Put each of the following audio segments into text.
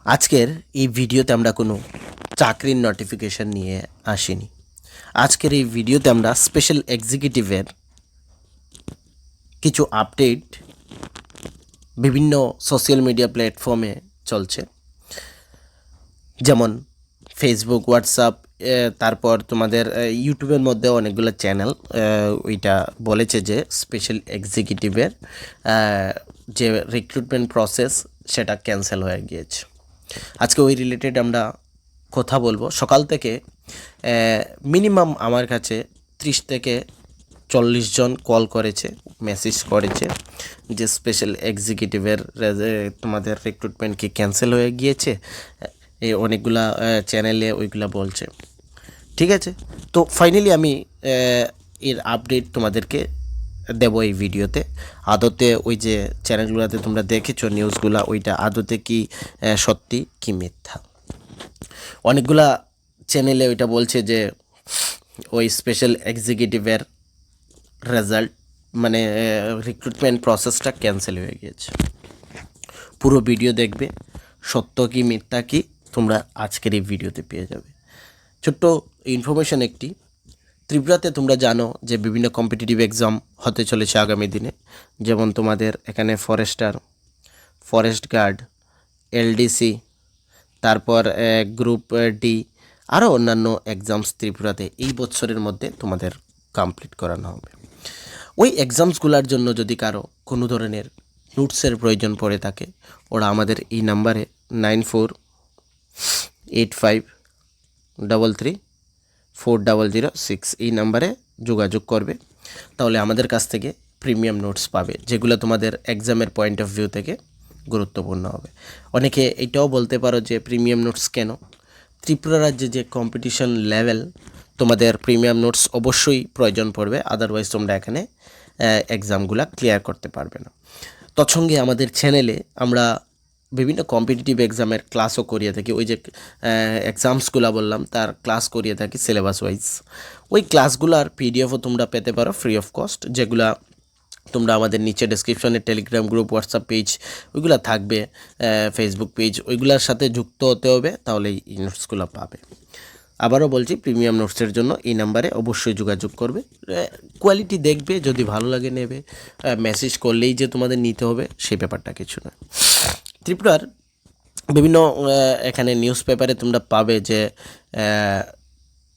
আজকের এই ভিডিওতে আমরা কোনো চাকরির নোটিফিকেশন নিয়ে আসিনি। আজকের এই ভিডিওতে আমরা স্পেশাল এক্সিকিউটিভের কিছু আপডেট বিভিন্ন সোশ্যাল মিডিয়া প্ল্যাটফর্মে চলছে, যেমন ফেসবুক, হোয়াটসঅ্যাপ, তারপর তোমাদের ইউটিউবের মধ্যে অনেকগুলো চ্যানেল ওইটা বলেছে যে স্পেশাল এক্সিকিউটিভের যে রিক্রুটমেন্ট প্রসেস সেটা ক্যান্সেল হয়ে গিয়েছে। আজকে ওই রিলেটেড আমরা কথা বলবো। সকাল থেকে মিনিমাম আমার কাছে 30 থেকে 40 জন কল করেছে, মেসেজ করেছে যে স্পেশাল এক্সিকিউটিভের তোমাদের রিক্রুটমেন্ট কি ক্যান্সেল হয়ে গিয়েছে। এই অনেকগুলা চ্যানেলে ওইগুলা বলছে। ঠিক আছে, তো ফাইনালি আমি এর আপডেট তোমাদেরকে দেবো এই ভিডিওতে। আদতে ওই যে চ্যানেলগুলোতে তোমরা দেখেছো নিউজগুলা, ওইটা আদতে কি সত্যি কি মিথ্যা। অনেকগুলা চ্যানেলে ওইটা বলছে যে ওই স্পেশাল এক্সিকিউটিভের রেজাল্ট মানে রিক্রুটমেন্ট প্রসেসটা ক্যান্সেল হয়ে গিয়েছে। পুরো ভিডিও দেখবে, সত্য কি মিথ্যা কি তোমরা আজকের এই ভিডিওতে পেয়ে যাবে। ছোট্ট ইনফরমেশন একটি, ত্রিপুরাতে তোমরা জানো যে বিভিন্ন কম্পিটিটিভ এক্সাম হতে চলেছে আগামী দিনে, যেমন তোমাদের এখানে ফরেস্টার, ফরেস্ট গার্ড, এলডিসি, তারপর গ্রুপ ডি, আরও অন্যান্য এক্সামস ত্রিপুরাতে এই বছরের মধ্যে তোমাদের কমপ্লিট করানো হবে। ওই এক্সামসগুলোর জন্য যদি কারো কোনো ধরনের নোটসের প্রয়োজন পড়ে থাকে, ওরা আমাদের এই নাম্বারে 9485334006 এই নাম্বারে যোগাযোগ করবে। তাহলে আমাদের কাছ থেকে প্রিমিয়াম নোটস পাবে, যেগুলো তোমাদের এক্সামের পয়েন্ট অফ ভিউ থেকে গুরুত্বপূর্ণ হবে। অনেকে এটাও বলতে পারো যে প্রিমিয়াম নোটস কেন? ত্রিপুরা রাজ্যে যে কম্পিটিশন লেভেল, তোমাদের প্রিমিয়াম নোটস অবশ্যই প্রয়োজন পড়বে, আদারওয়াইজ তোমরা এখানে এক্সামগুলো ক্লিয়ার করতে পারবে না। তৎসঙ্গে আমাদের চ্যানেলে আমরা বিভিন্ন কম্পিটিটিভ এক্সামের ক্লাসও করিয়ে থাকি। ওই যে এক্সামসগুলো বললাম তার ক্লাস করিয়ে থাকি সিলেবাস ওয়াইজ। ওই ক্লাসগুলোর পিডিএফও তোমরা পেতে পারো ফ্রি অফ কস্ট, যেগুলা তোমরা আমাদের নিচে ডেসক্রিপশনে টেলিগ্রাম গ্রুপ, হোয়াটসঅ্যাপ পেজ ওইগুলো থাকবে, ফেসবুক পেজ, ওইগুলোর সাথে যুক্ত হতে হবে, তাহলে এই নোটসগুলো পাবে। আবারও বলছি, প্রিমিয়াম নোটসের জন্য এই নাম্বারে অবশ্যই যোগাযোগ করবে। কোয়ালিটি দেখবে, যদি ভালো লাগে নেবে, মেসেজ করলেই যে তোমাদের নিতে হবে সেই ব্যাপারটা কিছু নয়। ত্রিপুরার বিভিন্ন এখানে নিউজ পেপারে তোমরা পাবে যে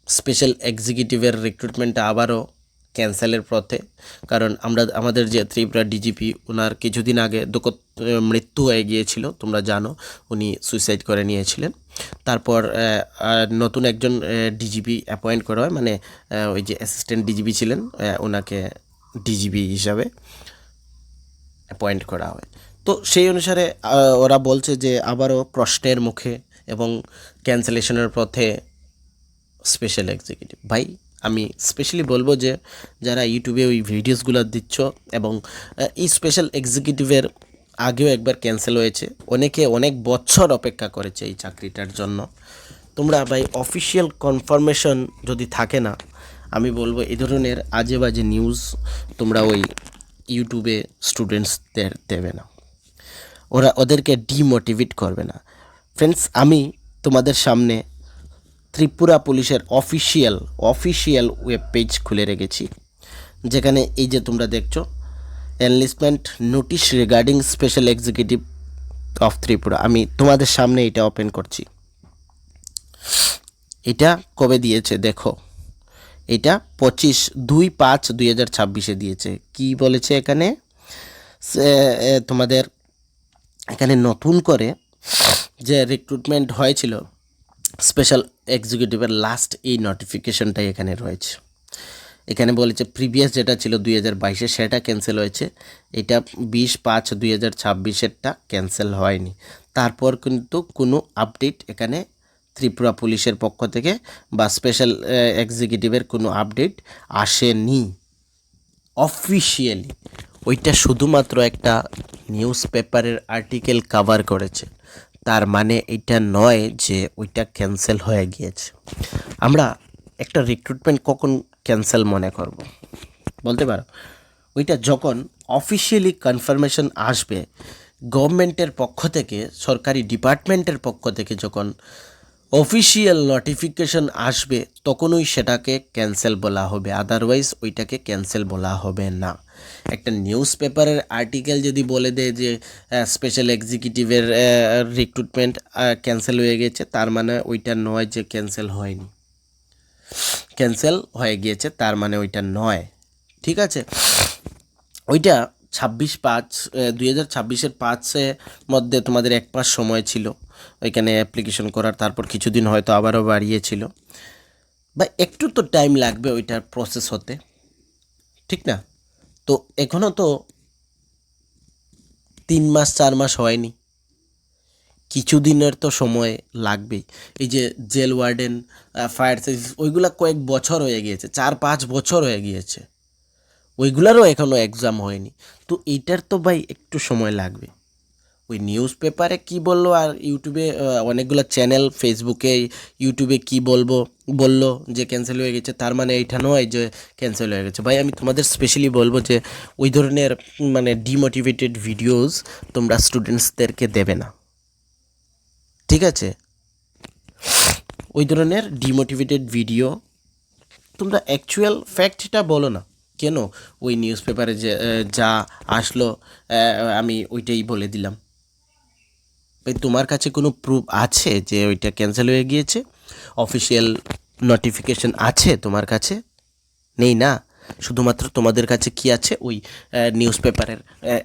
স্পেশাল এক্সিকিউটিভের রিক্রুটমেন্টটা আবারও ক্যান্সেলের পথে। কারণ আমাদের যে ত্রিপুরা ডিজিপি, ওনার কিছুদিন আগে মৃত্যু হয়ে গিয়েছিল, তোমরা জানো, উনি সুইসাইড করে নিয়েছিলেন। তারপর নতুন একজন ডিজিপি অ্যাপয়েন্ট করা হয়, মানে ওই যে অ্যাসিস্ট্যান্ট ডিজিপি ছিলেন, ওনাকে ডিজিপি হিসাবে অ্যাপয়েন্ট করা হয়। তো সেই অনুসারে ওরা বলছে যে আবারও প্রশ্নের মুখে এবং ক্যান্সেলেশনের পথে স্পেশাল এক্সিকিউটিভ। ভাই, আমি স্পেশালি বলবো যে যারা ইউটিউবে ওই ভিডিওসগুলো দিচ্ছ, এবং এই স্পেশাল এক্সিকিউটিভের আগেও একবার ক্যান্সেল হয়েছে, অনেকে অনেক বছর অপেক্ষা করেছে এই চাকরিটার জন্য। তোমরা ভাই অফিসিয়াল কনফার্মেশন যদি থাকে না, আমি বলবো এই ধরনের আজে বাজে নিউজ তোমরা ওই ইউটিউবে স্টুডেন্টসদের দেবে না, ওদেরকে ডিমোটিভেট করবে না। ফ্রেন্ডস, আমি তোমাদের সামনে ত্রিপুরা পুলিশের অফিসিয়াল ওয়েব পেজ খুলে রেখেছি, যেখানে এই যে তোমরা দেখছো enlistment notice regarding special executive of Tripura. আমি তোমাদের সামনে এটা ওপেন করছি। এটা কবে দিয়েছে দেখো, এটা 25/2/5/2026 দিয়েছে। কি বলেছে এখানে? তোমাদের এখানে নতুন করে যে রিক্রুটমেন্ট হয়েছিল স্পেশাল এক্সিকিউটিভের লাস্ট এই নোটিফিকেশনটাই এখানে রয়েছে। এখানে বলেছে প্রিভিয়াস যেটা ছিল 2022-এ সেটা ক্যান্সেল হয়েছে, এটা 20/5/2026-এরটা ক্যান্সেল হয়নি। তারপর কিন্তু কোনো আপডেট এখানে ত্রিপুরা পুলিশের পক্ষ থেকে বা স্পেশাল এক্সিকিউটিভের কোনো আপডেট আসেনি অফিসিয়ালি। ওইটা শুধুমাত্র একটা নিউজ পেপারের আর্টিকেল কাভার করেছে, তার মানে এটা নয় যে ওইটা ক্যান্সেল হয়ে গিয়েছে। আমরা একটা রিক্রুটমেন্ট কখন ক্যান্সেল মনে করব বলতে পারো? ওইটা যখন অফিসিয়ালি কনফার্মেশন আসবে গভর্নমেন্টের পক্ষ থেকে, সরকারি ডিপার্টমেন্টের পক্ষ থেকে যখন অফিসিয়াল নোটিফিকেশন আসবে তখনই সেটাকে ক্যান্সেল বলা হবে, আদারওয়াইজ ওইটাকে ক্যান্সেল বলা হবে না। একটা নিউজ পেপারের আর্টিকেল যদি বলে দেয় যে স্পেশাল এক্সিকিউটিভের রিক্রুটমেন্ট ক্যান্সেল হয়ে গেছে, তার মানে ওইটা নয় যে ক্যান্সেল হয়নি, ক্যান্সেল হয়ে গিয়েছে তার মানে ওইটা নয়। ঠিক আছে, ওইটা 2026-5 মধ্যে তোমাদের 1 মাস সময় ছিল ওইখানে অ্যাপ্লিকেশন করার, তারপর কিছুদিন হয়তো আবারও বাড়িয়েছিল, বা একটু তো টাইম লাগবে ওইটার প্রসেস হতে, ঠিক না? তো এখনও তো 3 মাস 4 মাস হয়নি, কিছুদিনের তো সময় লাগবেই। এই যে জেল ওয়ার্ডেন, ফায়ার সার্ভিস, ওইগুলা কয়েক বছর হয়ে গিয়েছে, 4-5 বছর হয়ে গিয়েছে, ওইগুলারও এখনও এক্সাম হয়নি। তো এইটার তো ভাই একটু সময় লাগবে। ওই নিউজ পেপারে কী বললো আর ইউটিউবে অনেকগুলো চ্যানেল, ফেসবুকে, ইউটিউবে কি বললো যে ক্যান্সেল হয়ে গেছে, তার মানে এইটা নয় যে ক্যান্সেল হয়ে গেছে। ভাই আমি তোমাদের স্পেশালি বলবো যে ওই ধরনের মানে ডিমোটিভেটেড ভিডিওস তোমরা স্টুডেন্টসদেরকে দেবে না, ঠিক আছে? ওই ধরনের ডিমোটিভেটেড ভিডিও তোমরা অ্যাকচুয়াল ফ্যাক্টটা বলো না কেন, ওই নিউজ পেপারে যে যা আসলো আমি ওইটাই বলে দিলাম। ভাই তোমার কাছে কোনো প্রুফ আছে যে ওইটা ক্যান্সেল হয়ে গিয়েছে? অফিসিয়াল নোটিফিকেশন আছে তোমার কাছে? নেই না, শুধুমাত্র তোমাদের কাছে কি আছে, ওই নিউজ পেপারের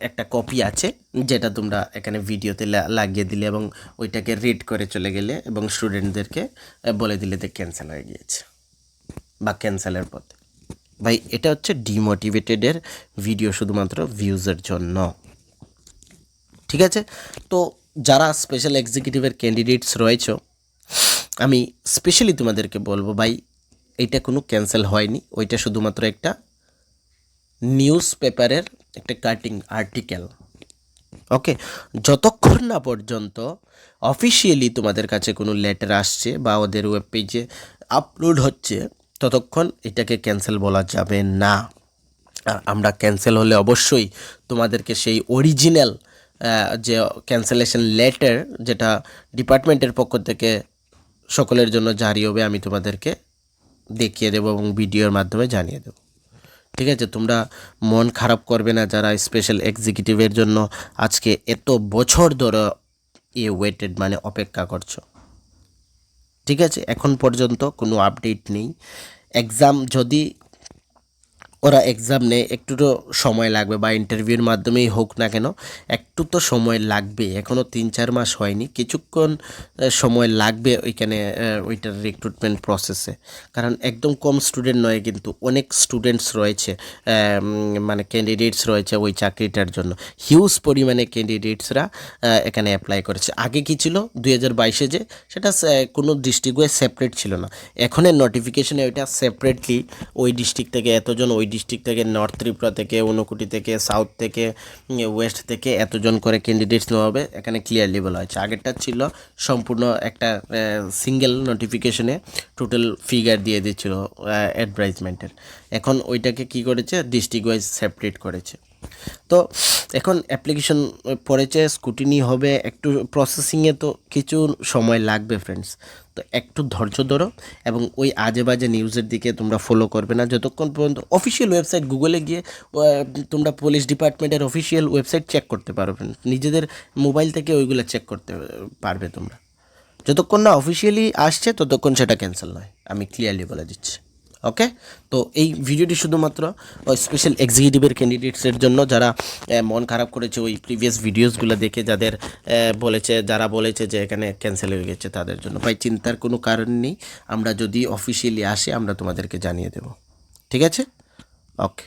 একটা কপি আছে, যেটা তোমরা এখানে ভিডিওতে লাগিয়ে দিলে এবং ওইটাকে রিড করে চলে গেলে এবং স্টুডেন্টদেরকে বলে দিলে যে ক্যান্সেল হয়ে গিয়েছে বা ক্যান্সেলের পথে। ভাই এটা হচ্ছে ডিমোটিভেটেডের ভিডিও, শুধুমাত্র ভিউজের জন্য, ঠিক আছে? তো যারা স্পেশাল এক্সিকিউটিভের ক্যান্ডিডেটস রয়েছে, আমি স্পেশালি তোমাদেরকে বলবো ভাই এইটা কোনো ক্যান্সেল হয়নি, ওইটা শুধুমাত্র একটা নিউজ পেপারের একটা কাটিং আর্টিকেল। ওকে, যতক্ষণ না পর্যন্ত অফিসিয়ালি তোমাদের কাছে কোনো লেটার আসছে বা ওদের ওয়েব পেজে আপলোড হচ্ছে, ততক্ষণ এটাকে ক্যান্সেল বলা যাবে না। আর আমরা ক্যান্সেল হলে অবশ্যই তোমাদেরকে সেই অরিজিনাল যে ক্যান্সেলেশন লেটার, যেটা ডিপার্টমেন্টের পক্ষ থেকে সকলের জন্য জারি হবে, আমি তোমাদেরকে দেখিয়ে দেবো এবং ভিডিওর মাধ্যমে জানিয়ে দেবো, ঠিক আছে? তোমরা মন খারাপ করবে না যারা স্পেশাল এক্সিকিউটিভের জন্য আজকে এত বছর ধরে ওয়েটেড মানে অপেক্ষা করছো, ঠিক আছে? এখন পর্যন্ত কোনো আপডেট নেই। এক্সাম যদি ওরা এক্সাম নেয়, একটু তো সময় লাগবে, বা ইন্টারভিউর মাধ্যমেই হোক না কেন একটু তো সময় লাগবে। এখনও 3-4 মাস হয়নি, কিছুক্ষণ সময় লাগবে ওইখানে ওইটার রিক্রুটমেন্ট প্রসেসে। কারণ একদম কম স্টুডেন্ট নয়, কিন্তু অনেক স্টুডেন্টস রয়েছে, মানে ক্যান্ডিডেটস রয়েছে ওই চাকরিটার জন্য, হিউজ পরিমাণে ক্যান্ডিডেটসরা এখানে অ্যাপ্লাই করেছে। আগে কি ছিল 2022-এ যে সেটা কোনো ডিস্ট্রিক্ট ওয়াইজ সেপারেট ছিল না, এখনের নোটিফিকেশনে ওইটা সেপারেটলি ওই ডিস্ট্রিক্ট থেকে এতজন, ওই ডিস্ট্রিক্ট থেকে, নর্থ ত্রিপুরা থেকে, ঊনকোটি থেকে, সাউথ থেকে, ওয়েস্ট থেকে এতজন করে ক্যান্ডিডেটস নেওয়া হবে, এখানে ক্লিয়ারলি বলা হয়েছে। আগেরটা ছিল সম্পূর্ণ একটা সিঙ্গেল নোটিফিকেশনে টোটাল ফিগার দিয়ে দিচ্ছিল অ্যাডভার্টাইজমেন্টের, এখন ওইটাকে কি করেছে ডিস্ট্রিক্ট ওয়াইজ সেপারেট করেছে। তো এখন অ্যাপ্লিকেশন পড়েছে, স্কুটিনি হবে, একটু প্রসেসিংয়ে তো কিছু সময় লাগবে ফ্রেন্ডস। তো একটু ধৈর্য ধরো এবং ওই আজে বাজে নিউজের দিকে তোমরা ফলো করবে না, যতক্ষণ পর্যন্ত অফিসিয়াল ওয়েবসাইট গুগলে গিয়ে তোমরা পুলিশ ডিপার্টমেন্টের অফিসিয়াল ওয়েবসাইট চেক করতে পারবে, নিজেদের মোবাইল থেকে ওইগুলো চেক করতে পারবে তোমরা। যতক্ষণ না অফিসিয়ালি আসছে ততক্ষণ সেটা ক্যান্সেল নয়, আমি ক্লিয়ারলি বলে দিচ্ছি। ওকে, তো এই ভিডিওটি শুধুমাত্র ওই স্পেশাল এক্সিকিউটিভের ক্যান্ডিডেটসের জন্য যারা মন খারাপ করেছে ওই প্রিভিয়াস ভিডিওসগুলো দেখে, যাদের যারা বলেছে যে এখানে ক্যান্সেল হয়ে গেছে তাদের জন্য। ভাই চিন্তার কোনো কারণ নেই, আমরা যদি অফিসিয়ালি আসে আমরা তোমাদেরকে জানিয়ে দেব, ঠিক আছে? ওকে।